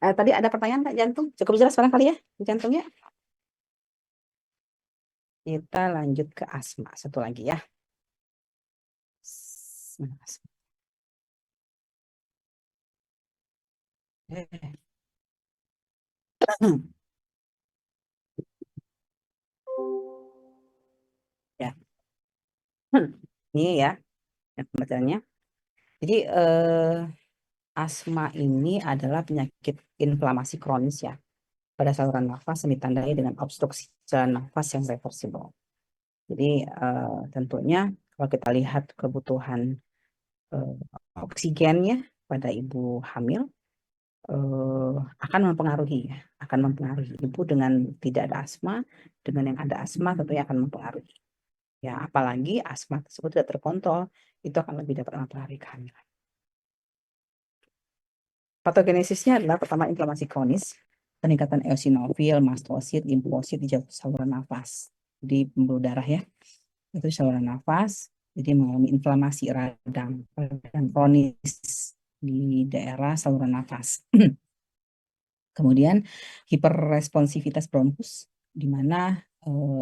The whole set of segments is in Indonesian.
Tadi ada pertanyaan Kak jantung, cukup jelas barangkali ya jantungnya. Kita lanjut ke asma satu lagi ya. Mana asma? Ya, ini ya pembacaannya. Jadi asma ini adalah penyakit inflamasi kronis ya pada saluran nafas yang ditandai dengan obstruksi jalan nafas yang reversibel. Jadi tentunya kalau kita lihat kebutuhan eh, oksigennya pada ibu hamil akan mempengaruhi ya, akan mempengaruhi ibu dengan tidak ada asma, dengan yang ada asma tentunya akan mempengaruhi. Ya, apalagi asma tersebut tidak terkontrol, itu akan lebih dapat mempengaruhi kehamilan. Patogenesisnya adalah pertama inflamasi kronis, peningkatan eosinofil, mastosit, limfosit di saluran nafas, di pembuluh darah ya, itu saluran nafas, jadi mengalami inflamasi radang kronis di daerah saluran nafas. Kemudian hiperresponsivitas bronkus, di mana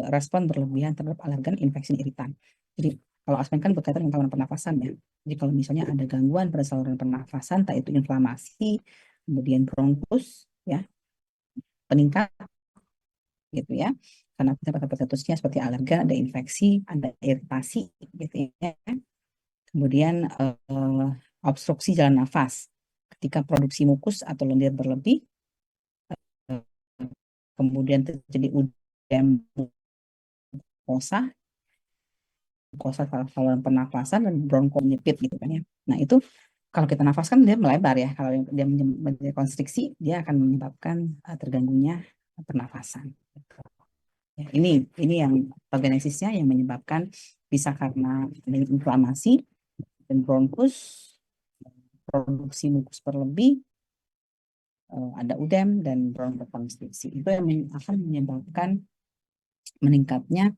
respon berlebihan terhadap alergen, infeksi, iritan. Jadi kalau asma kan berkaitan dengan saluran pernafasan ya. Jadi kalau misalnya ada gangguan pada saluran pernafasan, entah itu inflamasi, kemudian bronkus, ya peningkat gitu ya. Karena penyebab-penyebabnya seperti alergen, ada infeksi, ada iritasi gitu ya. Kemudian obstruksi jalan nafas. Ketika produksi mukus atau lendir berlebih, kemudian terjadi udem mukosa saluran pernafasan dan bronkomenyepit gitu kan ya. Nah itu kalau kita nafaskan dia melebar ya. Kalau dia konstriksi dia akan menyebabkan terganggunya pernafasan. Ya, ini yang patogenesisnya yang menyebabkan bisa karena inflamasi dan bronkus, produksi mukus berlebih, ada udem dan bronkokonstriksi. Itu yang akan menyebabkan meningkatnya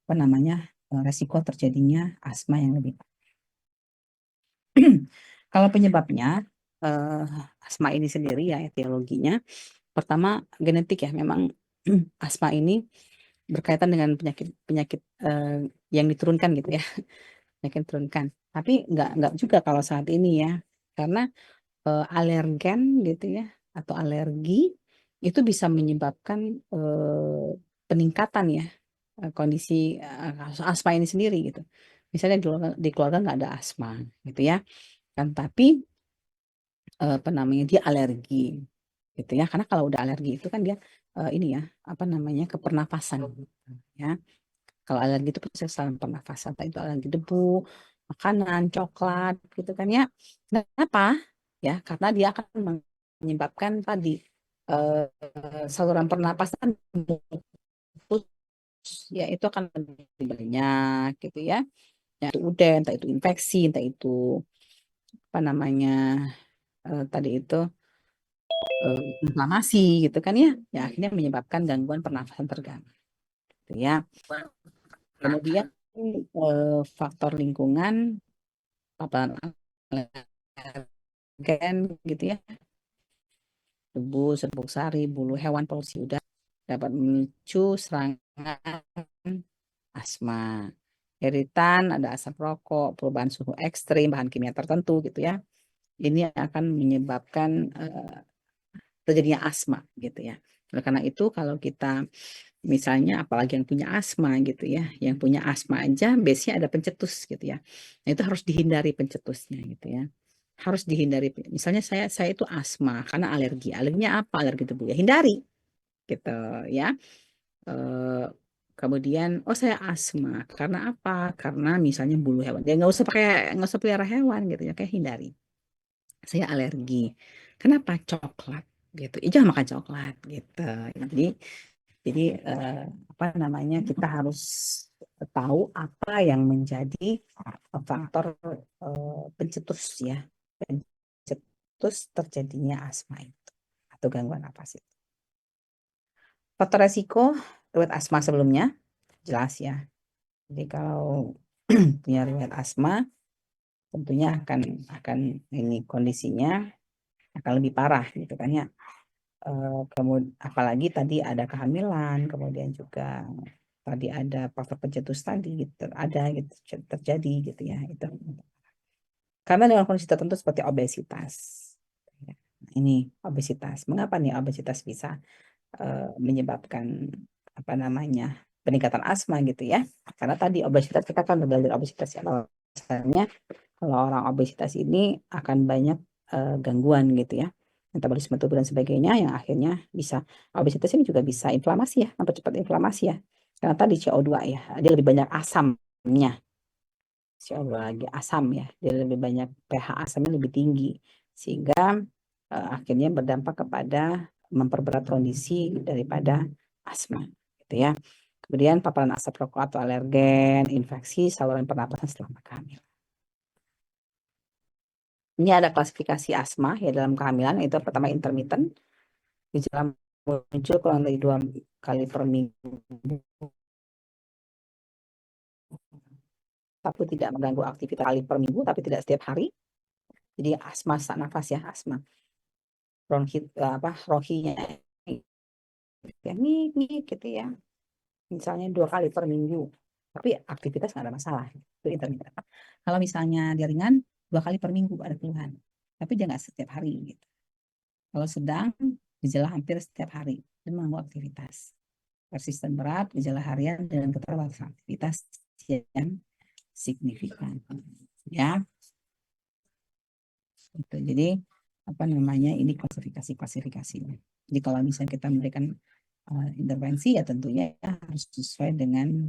apa namanya resiko terjadinya asma yang lebih. Kalau penyebabnya asma ini sendiri ya etiologinya, pertama genetik ya, memang asma ini berkaitan dengan penyakit yang diturunkan gitu ya, penyakit diturunkan. Tapi nggak juga kalau saat ini ya, karena alergen gitu ya atau alergi itu bisa menyebabkan peningkatan ya kondisi asma ini sendiri gitu. Misalnya di keluarga nggak ada asma gitu ya kan, tapi apa namanya dia alergi gitu ya, karena kalau udah alergi itu kan dia ini ya apa namanya ke pernapasan gitu, ya. Kalau alergi itu proses saluran pernafasan, entah itu alergi debu, makanan, coklat gitu kan ya. Kenapa? Ya karena dia akan menyebabkan tadi saluran pernapasan putus, ya itu akan lebih banyak gitu ya. Ya itu udah entah itu infeksi, entah itu apa namanya tadi itu inflamasi gitu kan ya, ya akhirnya menyebabkan gangguan pernafasan terganggu gitu ya. Kemudian faktor lingkungan, paparan alergen gitu ya, debu, serbuk sari, bulu hewan, polusi udara dapat memicu serangan asma. Iritan, ada asap rokok, perubahan suhu ekstrim, bahan kimia tertentu gitu ya. Ini akan menyebabkan terjadinya asma gitu ya. Oleh karena itu kalau kita misalnya apalagi yang punya asma gitu ya, yang punya asma aja biasanya ada pencetus gitu ya. Nah, itu harus dihindari pencetusnya gitu ya. Harus dihindari. Misalnya saya itu asma karena alergi. Alerginya apa? Alergi debu ya hindari gitu ya. Eh, kemudian oh saya asma karena apa? Karena misalnya bulu hewan. Ya nggak usah pelihara hewan gitu ya, kayak hindari. Saya alergi. Kenapa? Coklat gitu. Jangan makan coklat gitu. Jadi apa namanya kita harus tahu apa yang menjadi faktor pencetus ya, pencetus terjadinya asma itu atau gangguan napas itu. Faktor resiko riwayat asma sebelumnya jelas ya. Jadi kalau punya riwayat asma tentunya akan ini kondisinya akan lebih parah gitu kan ya. Kemudian apalagi tadi ada kehamilan, kemudian juga tadi ada faktor pencetus tadi gitu, ada gitu terjadi gitu ya itu. Karena dengan kondisi tertentu seperti obesitas. Ya, ini obesitas. Mengapa nih obesitas bisa menyebabkan apa namanya peningkatan asma gitu ya? Karena tadi obesitas kita kan belajar obesitas ya. Misalnya kalau orang obesitas ini akan banyak gangguan gitu ya, metabolisme tubuh dan sebagainya yang akhirnya bisa obesitas ini juga bisa inflamasi ya, mempercepat inflamasi ya. Karena tadi CO2 ya, dia lebih banyak asamnya. CO2 lagi asam ya, dia lebih banyak pH asamnya lebih tinggi sehingga akhirnya berdampak kepada memperberat kondisi daripada asma gitu ya. Kemudian paparan asap rokok atau alergen, infeksi saluran pernapasan selama kehamilan. Ini ada klasifikasi asma ya dalam kehamilan, itu pertama intermittent, gejala muncul kurang dari 2 kali per minggu, tapi tidak mengganggu aktivitas kali per minggu, tapi tidak setiap hari. Jadi asma sesak nafas ya, asma bronkhit rohinya ya ngik gitu ya. Misalnya 2 kali per minggu, tapi aktivitas nggak ada masalah. Itu intermittent. Kalau misalnya dia ringan, 2 kali per minggu ada keluhan, tapi dia nggak setiap hari gitu. Kalau sedang, gejala hampir setiap hari dan mengganggu aktivitas. Persisten berat, gejala harian dan keterbatasan aktivitas yang signifikan. Ya, itu. Jadi apa namanya ini klasifikasinya. Jadi kalau misalnya kita memberikan intervensi ya tentunya harus sesuai dengan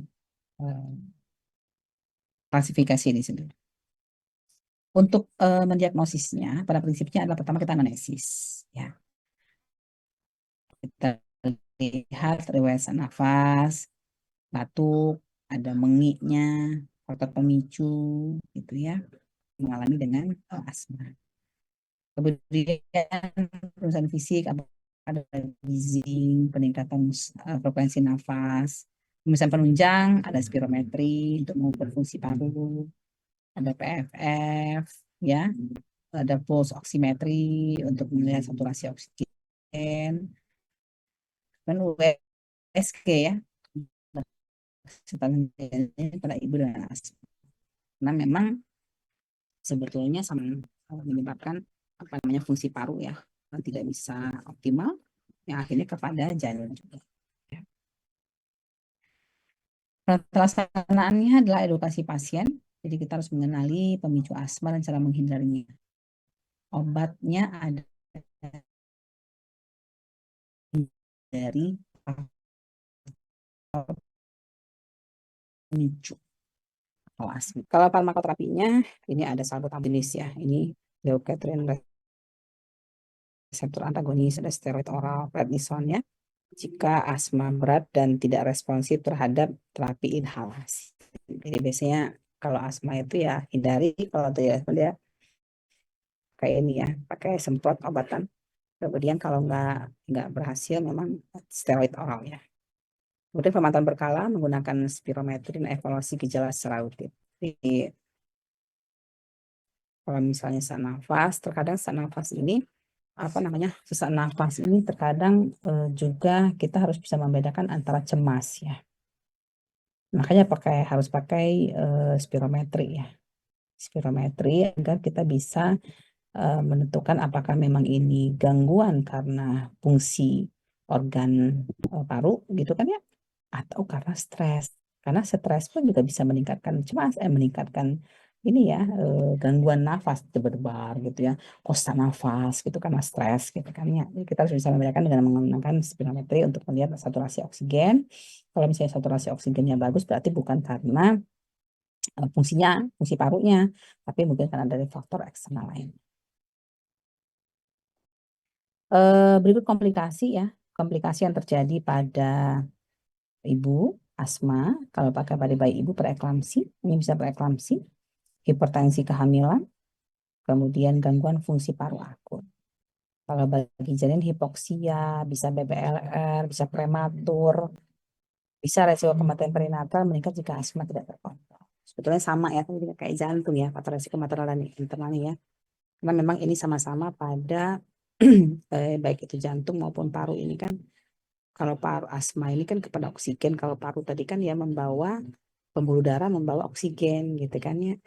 klasifikasi ini sendiri. Untuk mendiagnosisnya pada prinsipnya adalah pertama kita anamnesis ya. Kita lihat riwayat nafas, batuk, ada mengiknya, faktor pemicu gitu ya, mengalami dengan asma. Kemudian pemeriksaan fisik, ada wheezing, peningkatan frekuensi nafas, pemeriksaan penunjang, ada spirometri untuk mengukur fungsi paru, ada PFF, ya, ada pulse oximetry untuk melihat saturasi oksigen, dan USG ya, pada ibu dan asma. Nah memang sebetulnya sama menyebabkan apa namanya fungsi paru ya tidak bisa optimal yang akhirnya kepada janin juga. Pelaksanaannya adalah edukasi pasien, jadi kita harus mengenali pemicu asma dan cara menghindarinya. Obatnya ada dari pemicu asma. Kalau farmakoterapinya ini ada satu jenis ya, ini leukotriene reseptor antagonis, ada steroid oral, prednison ya. Jika asma berat dan tidak responsif terhadap terapi inhalasi. Jadi biasanya kalau asma itu ya hindari, kalau tidak dia kayak ini ya pakai semprot obatan. Kemudian kalau nggak berhasil memang steroid oral ya. Kemudian pemantauan berkala menggunakan spirometri dan evaluasi gejala secara rutin. Jadi kalau misalnya sesak nafas, terkadang sesak nafas ini apa namanya sesak nafas ini terkadang juga kita harus bisa membedakan antara cemas ya. Makanya harus pakai spirometri ya. Spirometri agar kita bisa menentukan apakah memang ini gangguan karena fungsi organ paru gitu kan ya, atau karena stres. Karena stres pun juga bisa meningkatkan meningkatkan ini ya gangguan nafas debar-debar gitu ya, kosak nafas gitu karena stres gitu kan ya. Jadi kita harus bisa membedakan dengan menggunakan spirometri untuk melihat saturasi oksigen. Kalau misalnya saturasi oksigennya bagus berarti bukan karena fungsi parunya, tapi mungkin karena dari faktor eksternal lain. Berikut komplikasi ya, komplikasi yang terjadi pada ibu asma kalau pada bayi ibu preeklamsi, ini bisa preeklamsi, hipertensi kehamilan, kemudian gangguan fungsi paru akut. Kalau bagi janin hipoksia, bisa BBLR, bisa prematur, bisa resiko kematian perinatal meningkat jika asma tidak terkontrol. Sebetulnya sama ya, kayak jantung ya, faktor resiko maternal dan internalnya ya. Karena memang ini sama-sama pada baik itu jantung maupun paru ini kan, kalau paru asma ini kan kepada oksigen, kalau paru tadi kan ya membawa pembuluh darah membawa oksigen gitu kan ya.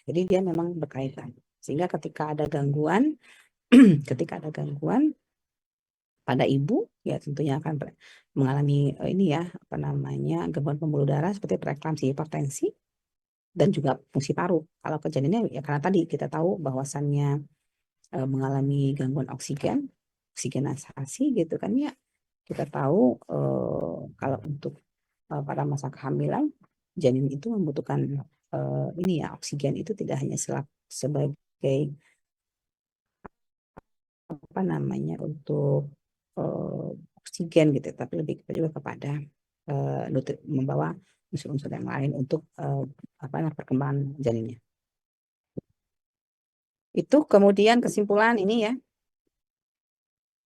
Jadi dia memang berkaitan. Sehingga ketika ada gangguan, ketika ada gangguan pada ibu ya tentunya akan mengalami ini ya apa namanya gangguan pembuluh darah seperti preeklamsi, hipertensi dan juga fungsi paru. Kalau kejadiannya ya karena tadi kita tahu bahwasannya mengalami gangguan oksigenasasi gitu kan ya. Kita tahu kalau untuk pada masa kehamilan janin itu membutuhkan ini ya oksigen itu tidak hanya sebagai apa namanya untuk oksigen gitu, tapi lebih juga kepada membawa unsur-unsur yang lain untuk apa namanya perkembangan janinnya. Itu kemudian kesimpulan ini ya,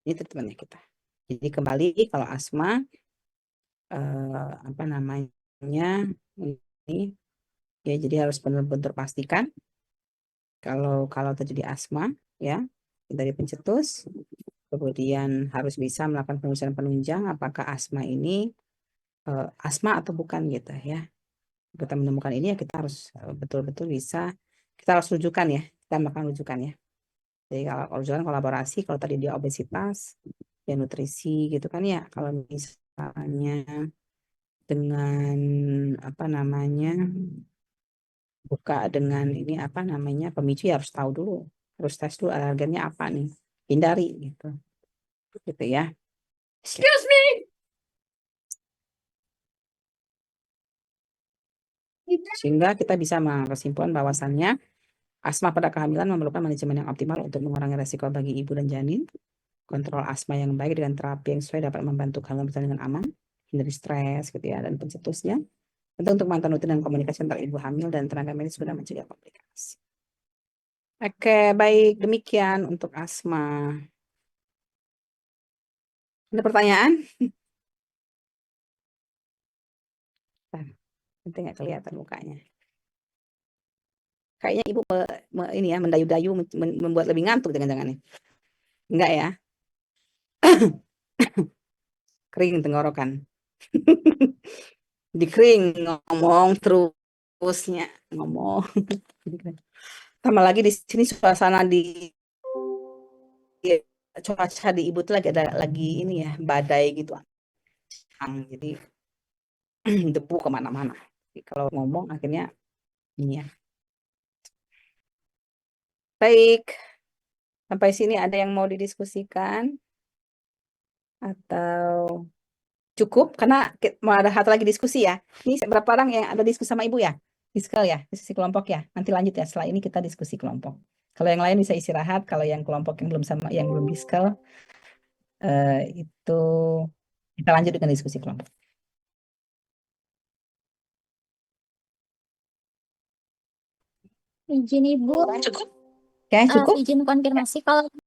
ini treatmentnya kita. Jadi kembali kalau asma apa namanya ini ya jadi harus benar-benar pastikan kalau terjadi asma ya dari pencetus, kemudian harus bisa melakukan penelusuran penunjang apakah asma ini asma atau bukan gitu ya. Kita menemukan ini ya kita harus betul-betul bisa, kita harus rujukan ya, kita melakukan rujukan ya. Jadi kalau rujukan kolaborasi, kalau tadi dia obesitas, ya nutrisi gitu kan ya. Kalau misalnya dengan apa namanya buka dengan ini apa namanya pemicu ya harus tahu dulu, harus tes dulu alergennya apa nih, hindari gitu, gitu ya. Excuse me. Sehingga kita bisa mengesimpulan bahwasannya asma pada kehamilan memerlukan manajemen yang optimal untuk mengurangi resiko bagi ibu dan janin. Kontrol asma yang baik dengan terapi yang sesuai dapat membantu kehamilan berjalan dengan aman, hindari stres gitu ya, dan pencetusnya. Tentu untuk mantan rutin dan komunikasi antar ibu hamil dan tenaga medis sudah mencegah komplikasi. Oke, baik. Demikian untuk asma. Ada pertanyaan? Nanti nggak kelihatan mukanya. Kayaknya ibu ini ya mendayu-dayu membuat lebih ngantuk jangan-jangan nih. Enggak ya? Kering tenggorokan. Dikering ngomong terusnya ngomong. Tambah lagi di sini suasana di cuaca di ibu tuh lagi ada lagi ini ya badai gitu. Jadi debu kemana-mana. Kalau ngomong akhirnya ini ya. Baik, sampai sini ada yang mau didiskusikan atau cukup? Karena mau ada satu lagi diskusi ya. Ini berapa orang yang ada diskusi sama ibu ya? Diskusi ya, diskusi kelompok ya. Nanti lanjut ya. Setelah ini kita diskusi kelompok. Kalau yang lain bisa istirahat. Kalau yang kelompok yang belum sama, yang belum diskusi itu kita lanjut dengan diskusi kelompok. Izin Ibu, Cukup? Ya, cukup. izin konfirmasi kalau